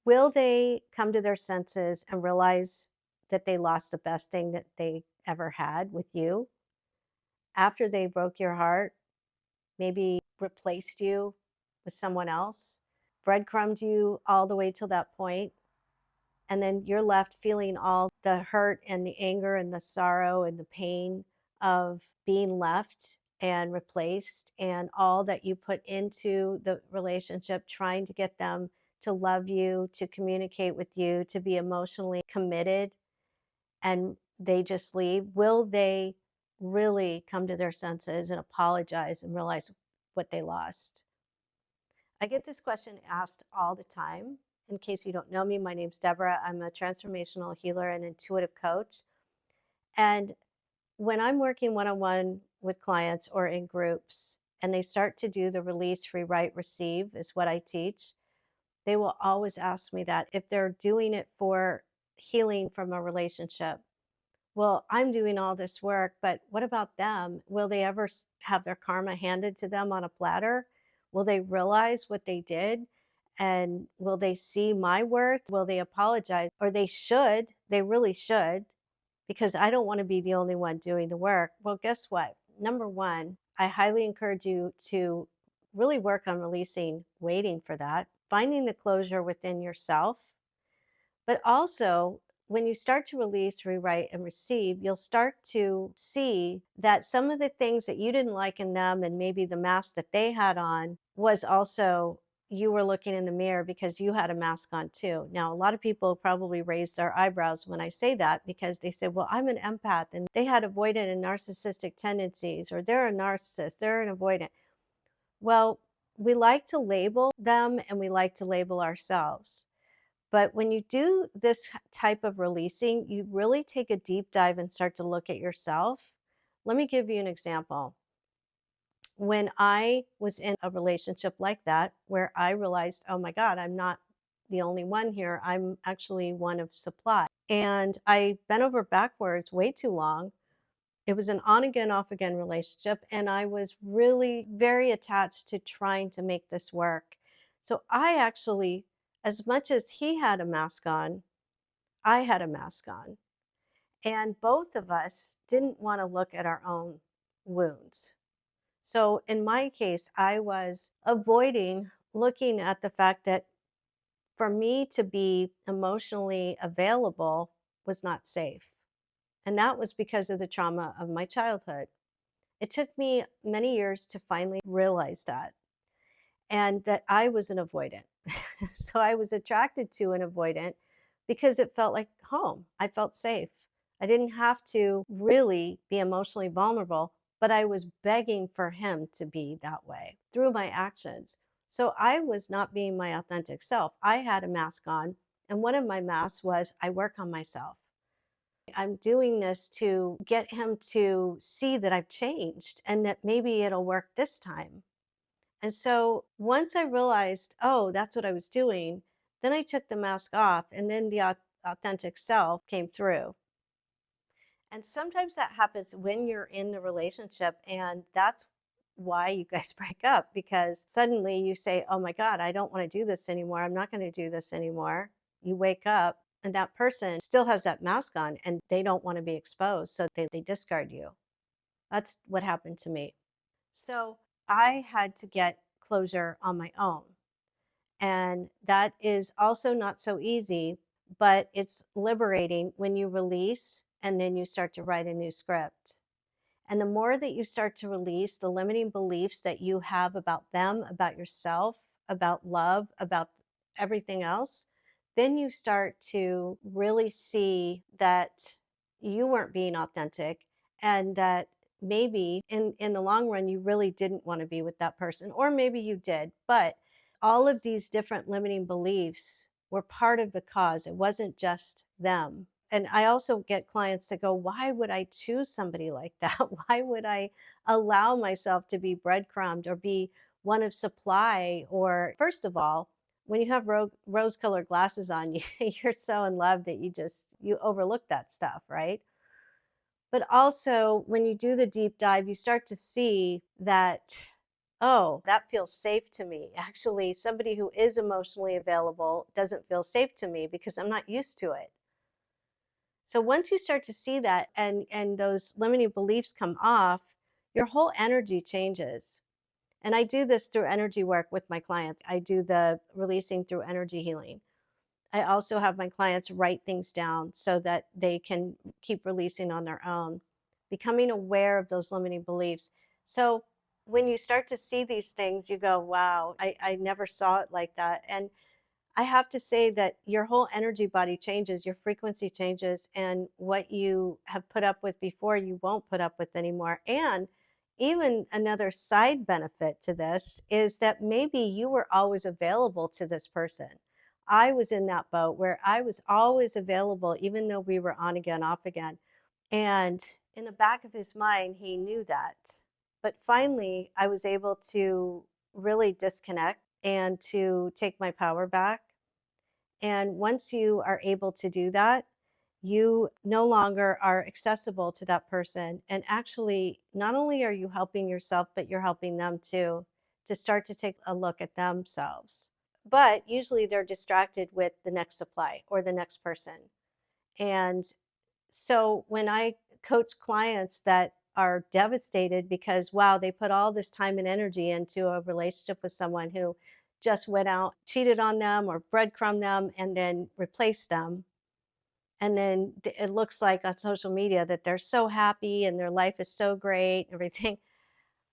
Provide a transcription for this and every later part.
Will they come to their senses and realize that they lost the best thing that they ever had with you after they broke your heart, maybe replaced you with someone else, breadcrumbed you all the way till that point, and then you're left feeling all the hurt and the anger and the sorrow and the pain of being left and replaced, and all that you put into the relationship trying to get them to love you, to communicate with you, to be emotionally committed, and they just leave. Will they really come to their senses and apologize and realize what they lost? I get this question asked all the time. In case you don't know me, my name's Deborah. I'm a transformational healer and intuitive coach. And when I'm working one on one with clients or in groups, and they start to do the release, rewrite, receive, is what I teach, they will always ask me that if they're doing it for healing from a relationship. Well, I'm doing all this work, but what about them? Will they ever have their karma handed to them on a platter? Will they realize what they did? And will they see my worth? Will they apologize? Or they should, they really should, because I don't want to be the only one doing the work. Well, guess what? Number one, I highly encourage you to really work on releasing, waiting for that, finding the closure within yourself, but also, when you start to release, rewrite, and receive, you'll start to see that some of the things that you didn't like in them and maybe the mask that they had on was also you were looking in the mirror because you had a mask on too. Now, a lot of people probably raise their eyebrows when I say that because they say, well, I'm an empath and they had avoidant and narcissistic tendencies, or they're a narcissist, they're an avoidant. Well, we like to label them and we like to label ourselves. But when you do this type of releasing, you really take a deep dive and start to look at yourself. Let me give you an example. When I was in a relationship like that, where I realized, oh my God, I'm not the only one here, I'm actually one of supply. And I bent over backwards way too long. It was an on again, off again relationship. And I was really very attached to trying to make this work. So I actually, as much as he had a mask on, I had a mask on. And both of us didn't want to look at our own wounds. So in my case, I was avoiding looking at the fact that for me to be emotionally available was not safe. And that was because of the trauma of my childhood. It took me many years to finally realize that, and that I was an avoidant. So I was attracted to an avoidant because it felt like home. I felt safe. I didn't have to really be emotionally vulnerable, but I was begging for him to be that way through my actions. So I was not being my authentic self. I had a mask on, and one of my masks was I work on myself. I'm doing this to get him to see that I've changed and that maybe it'll work this time. And so once I realized, oh, that's what I was doing, then I took the mask off, and then the authentic self came through. And sometimes that happens when you're in the relationship, and that's why you guys break up, because suddenly you say, oh my God, I don't want to do this anymore. I'm not going to do this anymore. You wake up and that person still has that mask on and they don't want to be exposed. So they discard you. That's what happened to me. So I had to get closure on my own. And that is also not so easy, but it's liberating when you release and then you start to write a new script. And the more that you start to release the limiting beliefs that you have about them, about yourself, about love, about everything else, then you start to really see that you weren't being authentic, and that maybe in the long run, you really didn't want to be with that person, or maybe you did. But all of these different limiting beliefs were part of the cause. It wasn't just them. And I also get clients that go, why would I choose somebody like that? Why would I allow myself to be breadcrumbed or be one of supply? Or, first of all, when you have rose colored glasses on, you're so in love that you overlook that stuff, right? But also, when you do the deep dive, you start to see that oh, that feels safe to me. Actually, somebody who is emotionally available doesn't feel safe to me because I'm not used to it. So once you start to see that and those limiting beliefs come off, your whole energy changes. And I do this through energy work with my clients. I do the releasing through energy healing. I also have my clients write things down so that they can keep releasing on their own, becoming aware of those limiting beliefs. So when you start to see these things, you go, wow, I never saw it like that. And I have to say that your whole energy body changes, your frequency changes, and what you have put up with before, you won't put up with anymore. And even another side benefit to this is that maybe you were always available to this person. I was in that boat where I was always available, even though we were on again, off again. And in the back of his mind, he knew that. But finally, I was able to really disconnect and to take my power back. And once you are able to do that, you no longer are accessible to that person. And actually, not only are you helping yourself, but you're helping them too, to start to take a look at themselves. But usually they're distracted with the next supply or the next person. And so when I coach clients that are devastated because, wow, they put all this time and energy into a relationship with someone who just went out, cheated on them or breadcrumbed them and then replaced them. And then it looks like on social media that they're so happy and their life is so great, everything.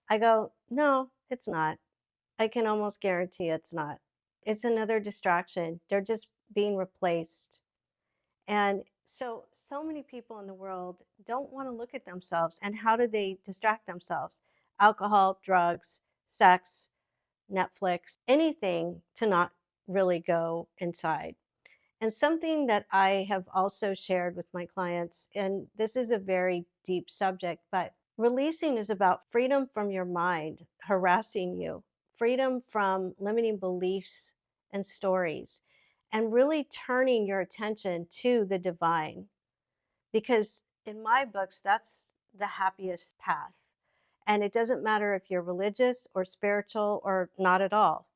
I go, no, it's not. I can almost guarantee it's not. It's another distraction. They're just being replaced. And so many people in the world don't want to look at themselves. And how do they distract themselves? Alcohol, drugs, sex, Netflix, anything to not really go inside. And something that I have also shared with my clients, and this is a very deep subject, but releasing is about freedom from your mind harassing you, freedom from limiting beliefs and stories, and really turning your attention to the divine. Because in my books, that's the happiest path. And it doesn't matter if you're religious or spiritual or not at all.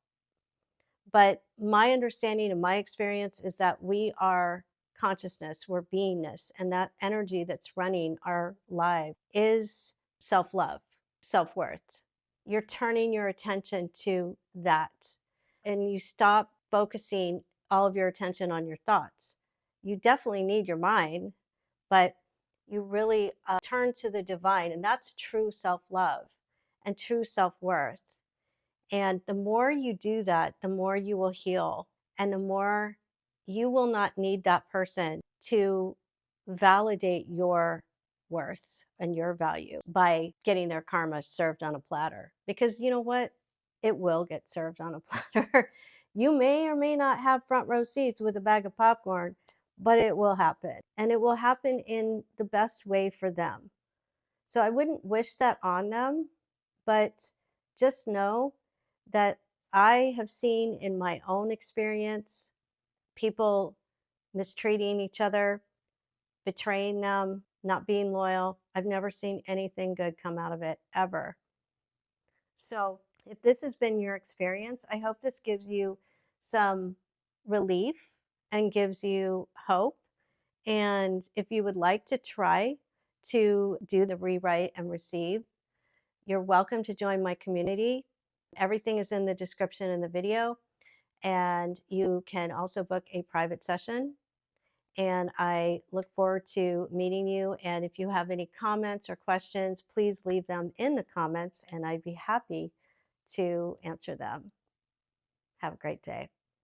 But my understanding and my experience is that we are consciousness, we're beingness, and that energy that's running our life is self love, self worth. You're turning your attention to that, and you stop focusing all of your attention on your thoughts. You definitely need your mind, but you really turn to the divine, and that's true self love and true self worth. And the more you do that, the more you will heal and the more you will not need that person to validate your worth and your value by getting their karma served on a platter. Because you know what? It will get served on a platter. You may or may not have front row seats with a bag of popcorn, but it will happen. And it will happen in the best way for them. So I wouldn't wish that on them, but just know that I have seen in my own experience people mistreating each other, betraying them, not being loyal. I've never seen anything good come out of it ever. So, if this has been your experience, I hope this gives you some relief and gives you hope. And if you would like to try to do the rewrite and receive, you're welcome to join my community. Everything is in the description in the video, and you can also book a private session. And I look forward to meeting you. And if you have any comments or questions, please leave them in the comments, and I'd be happy to answer them. Have a great day.